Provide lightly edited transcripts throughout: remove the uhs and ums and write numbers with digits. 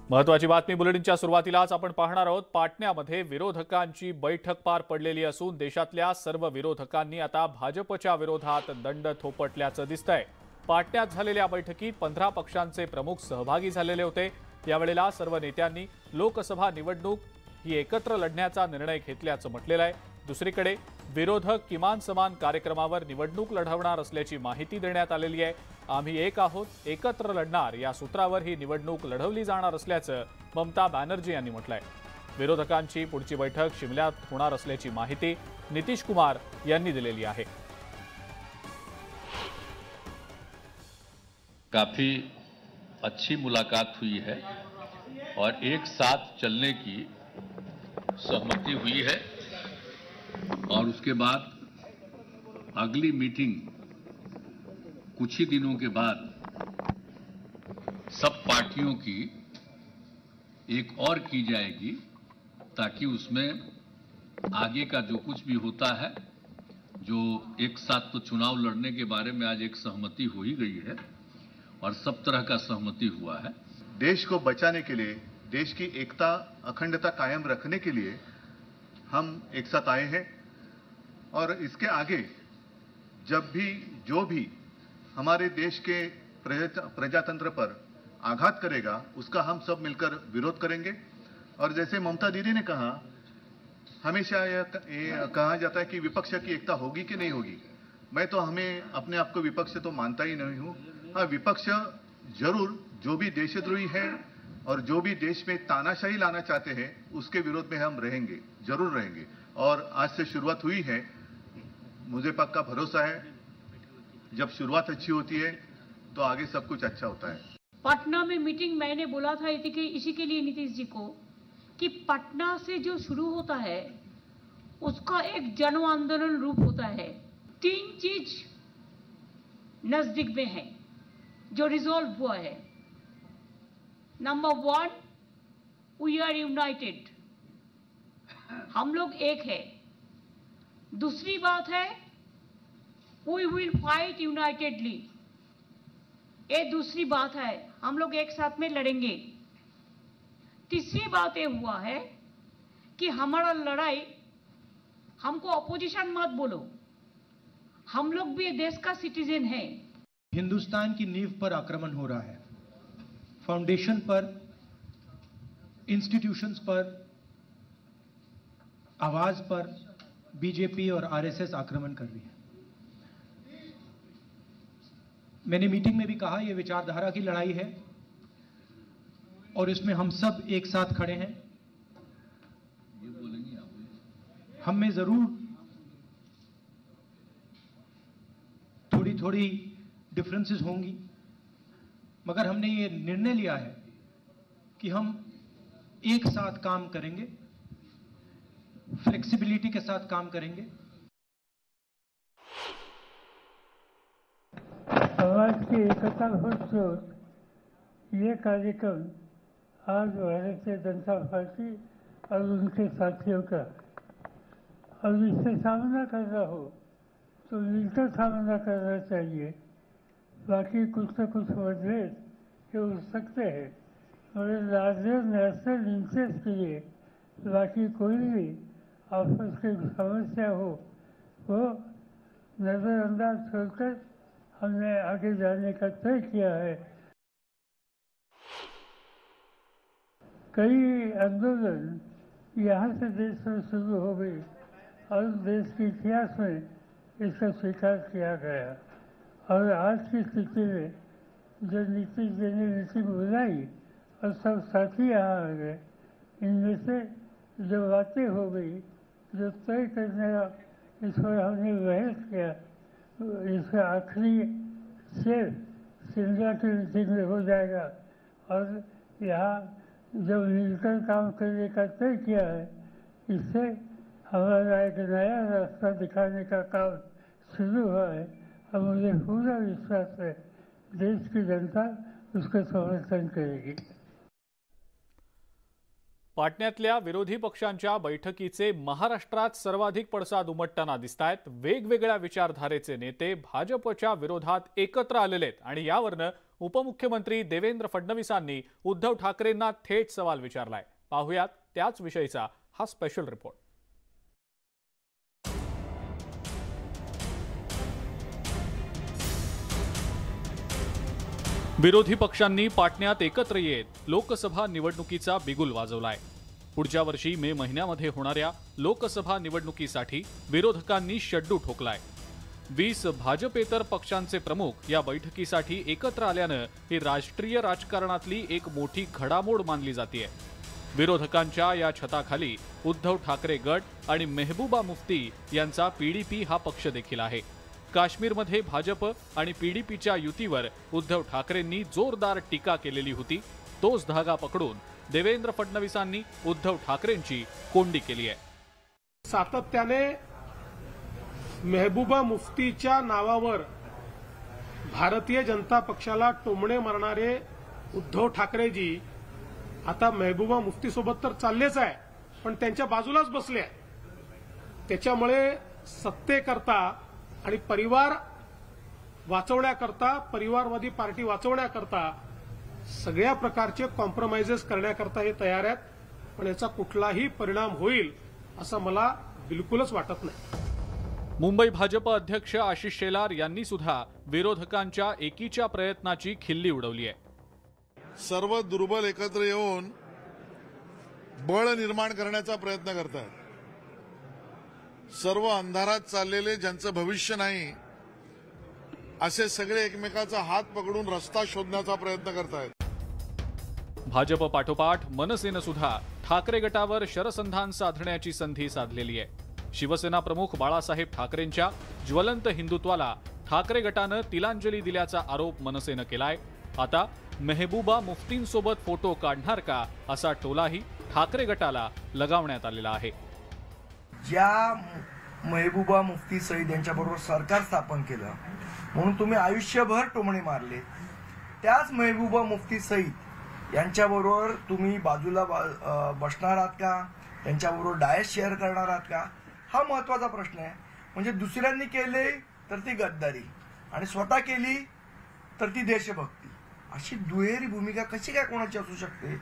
महत्वाची बातमी बुलेटिनच्या सुरुवातीलाच आपण पाहणार आहोत। पाटण्यामध्ये विरोधकांची बैठक पार पडलेली असून देशातल्या सर्व विरोधकांनी आता भाजपच्या विरोधात दंड थोपटल्याचं दिसतंय। पाटण्यात झालेल्या बैठकीत 15 पक्षांचे प्रमुख सहभागी झालेले होते। यावेळेला सर्व नेत्यांनी लोकसभा निवडणूक ही एकत्र लढण्याचा निर्णय घेतल्याचं म्हटलेलं आहे। दुसरीकडे विरोधक किमान समान कार्यक्रमावर निवडणूक लढवणार असल्याची माहिती देण्यात आलेली आहे। आम्ही एक आहोत, एकत्र लढणार या सूत्रावर ही निवडणूक लढवली जाणार असल्याचं ममता बॅनर्जी यांनी म्हटलंय। विरोधकांची पुढची बैठक शिमल्यात होणार असल्याची माहिती नितीश कुमार यांनी दिलेली आहे। काफी अच्छी मुलाकात हुई है और एक साथ चलने की सहमति हुई है और उसके बाद अगली मीटिंग कुछ ही दिनों के बाद सब पार्टियों की एक और की जाएगी ताकि उसमें आगे का जो कुछ भी होता है, जो एक साथ तो चुनाव लड़ने के बारे में आज एक सहमति हो ही गई है और सब तरह का सहमति हुआ है। देश को बचाने के लिए, देश की एकता अखंडता कायम रखने के लिए हम एक साथ आए हैं और इसके आगे जब भी जो भी हमारे देश के प्रजातंत्र पर आघात करेगा उसका हम सब मिलकर विरोध करेंगे। और जैसे ममता दीदी ने कहा, हमेशा यह कहा जाता है कि विपक्ष की एकता होगी कि नहीं होगी। मैं तो अपने आप को विपक्ष तो मानता ही नहीं हूं। हाँ, विपक्ष जरूर जो भी देशद्रोही है और जो भी देश में तानाशाही लाना चाहते हैं उसके विरोध में हम रहेंगे, जरूर रहेंगे। और आज से शुरुआत हुई है, मुझे पक्का भरोसा है जब शुरुआत अच्छी होती है तो आगे सब कुछ अच्छा होता है। पटना में मीटिंग मैंने बोला था इसी के लिए नीतीश जी को कि पटना से जो शुरू होता है उसका एक जन आंदोलन रूप होता है। 3 चीज नजदीक में है जो रिजॉल्व हुआ है। नंबर 1, वी आर यूनाइटेड, हम लोग एक है। दूसरी बात है, वी विल फाइट यूनाइटेडली, ये दूसरी बात है, हम लोग एक साथ में लड़ेंगे। तीसरी बात ये हुआ है कि हमारा लड़ाई, हमको अपोजिशन मत बोलो, हम लोग भी देश का सिटीजन है। हिंदुस्तान की नींव पर आक्रमण हो रहा है, फाउंडेशन पर, इंस्टीट्यूशंस पर, आवाज पर बीजेपी और आरएसएस आक्रमण कर रही है। मैंने मीटिंग में भी कहा, यह विचारधारा की लड़ाई है और इसमें हम सब एक साथ खड़े हैं। हम में जरूर थोड़ी थोड़ी डिफरेंसेस होंगी, मगर हमने ये निर्णय लिया है कि हम एक साथ काम करेंगे, फ्लेक्सिबिलिटी के साथ काम करेंगे। समाज की एकता भरपूर ये कार्यक्रम आज भारतीय जनता पार्टी और उनके साथियों का, और इससे सामना करना हो तो मिलकर सामना करना चाहिए। बाकी कुछ न कुछ मतभेद हो सकते हैं और लार्जर नेशनल इंटरेस्ट के लिए बाकी कोई भी आपस की समस्या हो वो नजरअंदाज छोड़कर हमने आगे जाने का तय किया है। कई आंदोलन यहाँ से देश में शुरू हो गई और देश के इतिहास में इसका स्वीकार किया गया। और आज की स्थिति में जो नीतीश जी ने नीति बुलाई और सब साथी यहाँ आ गए, इनमें से जो बातें हो गई, जो तय करने का इस पर हमने बहस किया, इसका आखिरी शेर शिमला की मीटिंग में हो जाएगा। और यहाँ जब मिलकर काम करने का तय किया है, इससे हमारा एक नया रास्ता दिखाने का काम शुरू हुआ है और मुझे पूरा विश्वास है देश की जनता उसका समर्थन करेगी। पाटण्यातल्या विरोधी पक्षांच्या बैठकीचे महाराष्ट्रात सर्वाधिक पडसाद उमटताना दिसतायत। वेगवेगळ्या विचारधारेचे नेते भाजपच्या विरोधात एकत्र आलेले आहेत आणि यावरनं उपमुख्यमंत्री देवेंद्र फडणवीसांनी उद्धव ठाकरेंना थेट सवाल विचारलाय. पाहुयात त्याच विषयीचा हा स्पेशल रिपोर्ट. विरोधी पक्षांनी पाटण्यात एकत्र येत लोकसभा निवडणुकीचा बिगुल वाजवलाय. पुढच्या वर्षी मे महिन्यामध्ये होणाऱ्या लोकसभा निवडणुकीसाठी विरोधकांनी शड्डू ठोकलाय. 20 भाजपेतर पक्षांचे प्रमुख या बैठकीसाठी एकत्र आल्यानं ही राष्ट्रीय राजकारणातली एक मोठी घडामोड मानली जाते. विरोधकांच्या या छताखाली उद्धव ठाकरे गट आणि मेहबूबा मुफ्ती यांचा पीडीपी हा पक्ष देखील आहे. काश्मीरमध्ये भाजप आणि पीडीपीच्या युतीवर उद्धव ठाकरेंनी जोरदार टीका केलेली होती. तोच धागा पकडून देवेंद्र फडणवीसांनी उद्धव ठाकरेंची कोंडी केली आहे. सातत्याने मेहबूबा मुफ्तीच्या नावावर भारतीय जनता पक्षाला टोमणे मारणारे उद्धव ठाकरेजी आता मेहबूबा मुफ्ती सोबत तर चाललेच आहे, पण त्यांच्या बाजूलाच बसले आहे. त्याच्यामुळे सत्तेकरता आणि परिवार वाचवण्याकरता, परिवारवादी पार्टी वाचवण्याकरता सगळ्या प्रकारचे कॉम्प्रोमाइजेस करण्याकरता हे तयार आहेत. पण याचा कुठलाही परिणाम होईल असं मला बिलकुलच वाटत नाही. मुंबई भाजप अध्यक्ष आशिष शेलार यांनी सुद्धा विरोधकांच्या एकीच्या प्रयत्नाची खिल्ली उडवली आहे. सर्व दुर्बल एकत्र येऊन बळ निर्माण करण्याचा प्रयत्न करतात. सर्व अंधारात चाललेले, ज्यांचं भविष्य नाही, असे सगळे एकमेकाचा हात पकडून रस्ता शोधण्याचा प्रयत्न करतायत. भाजप पाठोपाठ मनसेनं सुद्धा ठाकरे गटावर शरसंधान साधण्याची संधी साधलेली आहे. शिवसेना प्रमुख बाळासाहेब ठाकरेंच्या ज्वलंत हिंदुत्वाला ठाकरे गटानं तिलांजली दिल्याचा आरोप मनसेनं केलाय. आता मेहबूबा मुफ्तींसोबत फोटो काढणार का असा टोलाही ठाकरे गटाला लगावण्यात आलेला आहे. ज्या मेहबूबा मुफ्ती सईद यांच्याबरोबर सरकार स्थापन केलं म्हणून तुम्ही आयुष्यभर टोमणे मारले, त्याच मेहबूबा मुफ्ती सईद यांच्याबरोबर तुम्ही बाजूला बसणार आहात का? त्यांच्याबरोबर डायट शेअर करणार आहात का? हा महत्वाचा प्रश्न आहे. म्हणजे दुसऱ्यांनी केले तर ती गद्दारी आणि स्वतः केली तर ती देशभक्ती, अशी दुहेरी भूमिका कशी काय कोणाची असू शकते?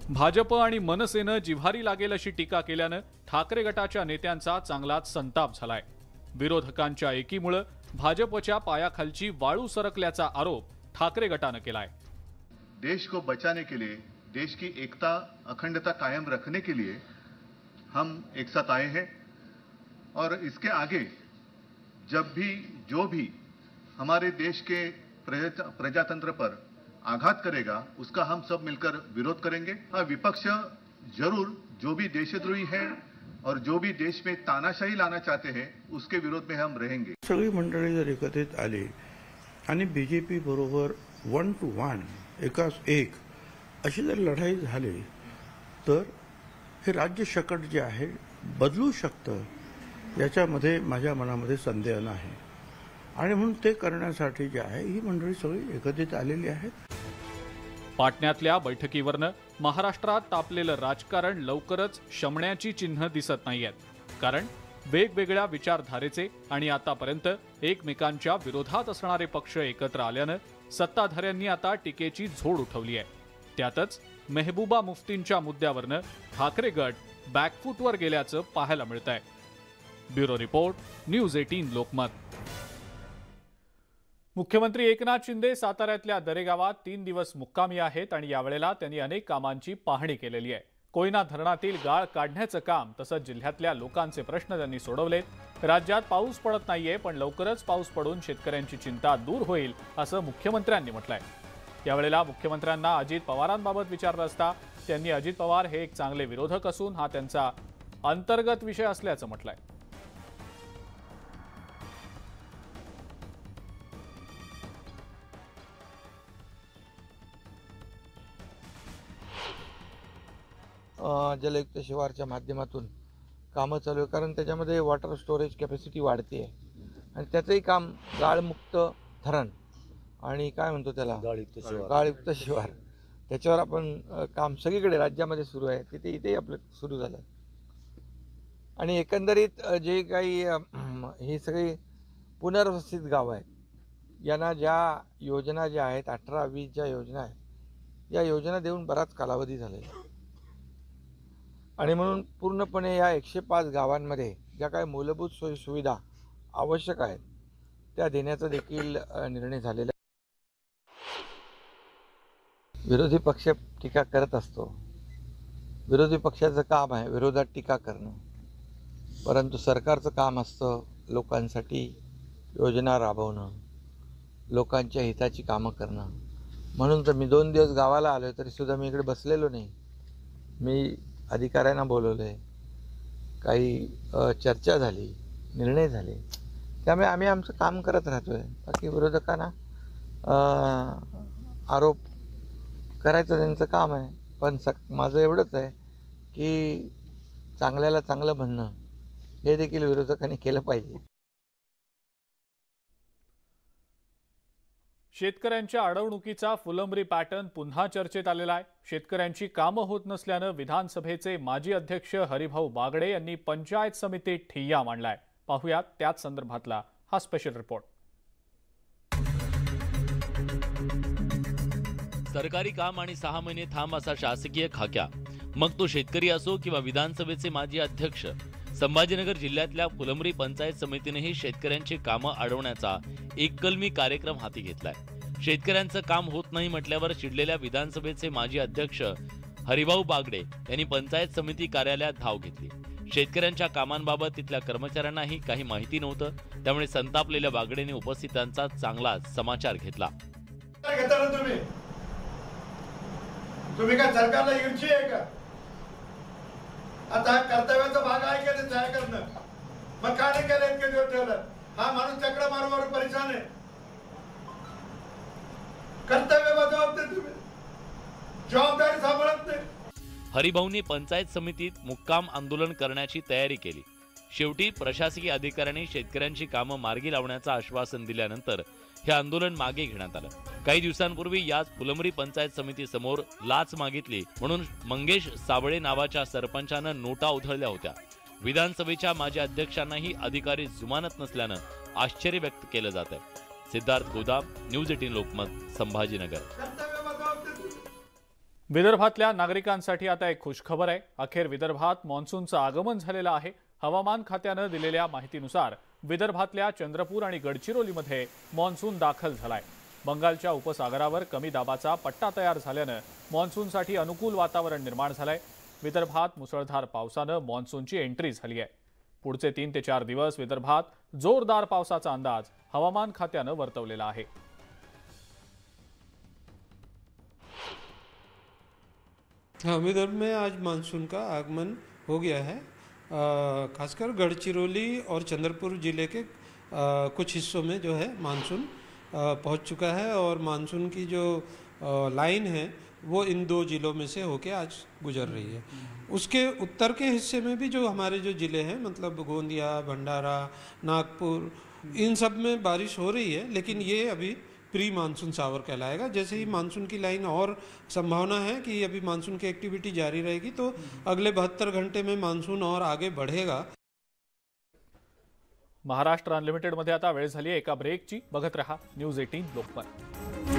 भाजप आणि मनसेनं जिव्हारी लागेल अशी टीका केल्यानं ठाकरे गटाच्या नेत्यांचा चांगलाच संताप झालाय. विरोधकांच्या एकीमुळे भाजपच्या पायाखालची वाळू सरकल्याचा आरोप ठाकरे गटानं केलाय. देश को बचाने के लिए, देश की एकता अखंडता कायम रखने के लिए हम एक साथ आए हैं और इसके आगे जब भी जो भी हमारे देश के प्रजातंत्र पर आघात करेगा उसका हम सब मिलकर विरोध करेंगे. हाँ, विपक्ष जरूर जो भी देशद्रोही है और जो भी देश में तानाशाही लाना चाहते हैं उसके विरोध में हम रहेंगे. सगळी मंडळी जर एकत्रित आली आणि बीजेपी बरोबर 1 to 1 एकाच एक अशी जर लढाई झाली तर हे राज्य शकट जे आहे बदलू शकतं, याच्यामध्ये माझ्या मनामध्ये संदेह नाही. आणि म्हणून ते करण्यासाठी जे आहे ही मंडळी सगळी एकत्रित आलेली आहेत. पाटण्यातल्या बैठकीवरनं महाराष्ट्रात तापलेलं राजकारण लवकरच शमण्याची चिन्ह दिसत नाहीयेत. कारण वेगवेगळ्या विचारधारेचे आणि आतापर्यंत एकमेकांच्या विरोधात असणारे पक्ष एकत्र आल्यानं सत्ताधाऱ्यांनी आता टीकेची झोड उठवली आहे. त्यातच मेहबूबा मुफ्तींच्या मुद्द्यावरनं ठाकरे गट बॅकफूटवर गेल्याचं पाहायला मिळतंय. Bureau report, news 18 Lokmat. मुख्यमंत्री एकनाथ शिंदे साताऱ्यातल्या दरेगावात 3 दिवस मुक्कामी आहेत आणि यावेळेला त्यांनी अनेक कामांची पाहणी केलेली आहे. कोयना धरणातील गाळ काढण्याचं काम तसंच जिल्ह्यातल्या लोकांचे प्रश्न त्यांनी सोडवलेत. राज्यात पाऊस पडत नाहीये, पण लवकरच पाऊस पडून शेतकऱ्यांची चिंता दूर होईल असं मुख्यमंत्र्यांनी म्हटलंय. यावेळेला मुख्यमंत्र्यांना अजित पवारांबाबत विचारलं असता त्यांनी अजित पवार हे एक चांगले विरोधक असून हा त्यांचा अंतर्गत विषय असल्याचं म्हटलंय. जलयुक्त शिवारच्या माध्यमातून कामं चालू आहे, कारण त्याच्यामध्ये वॉटर स्टोरेज कॅपॅसिटी वाढते आहे आणि त्याचंही काम गाळमुक्त धरण आणि काय म्हणतो त्याला गाळयुक्त शिवार, त्याच्यावर आपण काम सगळीकडे राज्यामध्ये सुरू आहे. तिथे इथेही आपलं सुरू झालं आणि एकंदरीत जे काही ही सगळी पुनर्वसित गावं आहेत यांना ज्या योजना ज्या आहेत 18-20 ज्या योजना आहेत या योजना देऊन बराच कालावधी झालेला आहे आणि म्हणून पूर्णपणे या 105 गावांमध्ये ज्या काही मूलभूत सोयी सुविधा आवश्यक आहेत त्या देण्याचा देखील निर्णय झालेला आहे. विरोधी पक्ष टीका करत असतो. विरोधी पक्षाचं काम आहे विरोधात टीका करणं, परंतु सरकारचं काम असतं लोकांसाठी योजना राबवणं, लोकांच्या हिताची कामं करणं. म्हणून तर मी 2 दिवस गावाला आलो तरी सुद्धा मी इकडे बसलेलो नाही. मी अधिकाऱ्यांना बोलवले, काही चर्चा झाली, निर्णय झाले. त्यामुळे आम्ही आमचं काम करत राहतोय. बाकी विरोधकांना आरोप करायचं त्यांचं काम आहे. पण माझं एवढंच आहे की चांगल्याला चांगलं म्हणणं हे देखील विरोधकांनी केलं पाहिजे. शेतकऱ्यांच्या अडवणुकीचा फुलंब्री पॅटर्न पुन्हा चर्चेत आलेला आहे. शेतकऱ्यांची कामं होत नसल्यानं विधानसभेचे माजी अध्यक्ष हरिभाऊ बागडे यांनी पंचायत समितीत ठिय्या मांडलाय. पाहुयात त्याच संदर्भातला हा स्पेशल रिपोर्ट. सरकारी काम आणि 6 महिने थांब असा शासकीय खाक्या, मग तो शेतकरी असो किंवा विधानसभेचे माजी अध्यक्ष. संभाजीनगर जिल्ह्यातल्या फुलंब्री पंचायत समितीनेही शेतकऱ्यांची कामं अडवण्याचा एककलमी कार्यक्रम हाती घेतलाय. शेतकऱ्यांचं काम होत नाही म्हटल्यावर चिडलेल्या विधानसभेचे माजी अध्यक्ष हरिभाऊ बागडे यांनी पंचायत समिती कार्यालयात धाव घेतली. शेतकऱ्यांच्या कामांबाबत तिथल्या कर्मचाऱ्यांनाही काही माहिती नव्हतं, त्यामुळे संतापलेल्या बागडेंनी उपस्थितांचा चांगला समाचार घेतला. तुम्ही काय सरकारला ईर्षी आहे का? आता कर्तव्याचा भाग आहे का ते जाय करणं? मग काय नाही केलं इतके दिवस ठेवलं? हा माणूस चक्र मारवर परेशान आहे. कर्तव्य बजावत नाही तुम्ही, जबाबदारी सांभाळत नाही. हरिभाऊंनी पंचायत समितीत मुक्काम आंदोलन करण्याची तयारी केली. शेवटी प्रशासकीय अधिकाऱ्यांनी शेतकऱ्यांची कामं मार्गी लावण्याचं आश्वासन दिल्यानंतर हे आंदोलन मागे घेण्यात आलं. काही दिवसांपूर्वी याच फुलंब्री पंचायत समिती समोर लाच मागितली म्हणून मंगेश साबळे नावाच्या सरपंचानं नोटा उधळल्या होत्या. विधानसभेच्या माजी अध्यक्षांनाही अधिकारी जुमानत नसल्यानं आश्चर्य व्यक्त केलं जात आहे. सिद्धार्थ गोदाम, न्यूज 18 लोकमत, संभाजीनगर. विदर्भातल्या नागरिकांसाठी आता एक खुशखबर आहे. अखेर विदर्भात मान्सूनचं आगमन झालेलं आहे. हवामान खात्यानं दिलेल्या माहितीनुसार विदर्भातल्या चंद्रपूर आणि गडचिरोलीमध्ये मान्सून दाखल झालाय. बंगालच्या उपसागरावर कमी दाबाचा पट्टा तयार झाल्यानं मान्सूनसाठी अनुकूल वातावरण निर्माण झालंय. विदर्भात मुसळधार पावसानं मान्सूनची एंट्री झाली आहे. पुढचे 3 ते 4 दिवस विदर्भात जोरदार पावसाचा अंदाज हवामान खात्यानं वर्तवलेला आहे. हाँ, विदर्भ में आज मानसून का आगमन हो गया है. खासकर गढ़चिरौली और चंद्रपुर ज़िले के कुछ हिस्सों में जो है मानसून पहुंच चुका है और मानसून की जो लाइन है वो इन 2 ज़िलों में से होके आज गुजर रही है. उसके उत्तर के हिस्से में भी जो हमारे जो ज़िले हैं मतलब गोंदिया, भंडारा, नागपुर, इन सब में बारिश हो रही है, लेकिन ये अभी प्री मानसून सावर कहलाएगा. जैसे ही मानसून की लाइन और संभावना है कि अभी मानसून की एक्टिविटी जारी रहेगी तो अगले 72 घंटे में मानसून और आगे बढ़ेगा. महाराष्ट्र अनलिमिटेड मध्ये आता वेळ झाली एका ब्रेकची. बघत रहा न्यूज 18 लोकमत.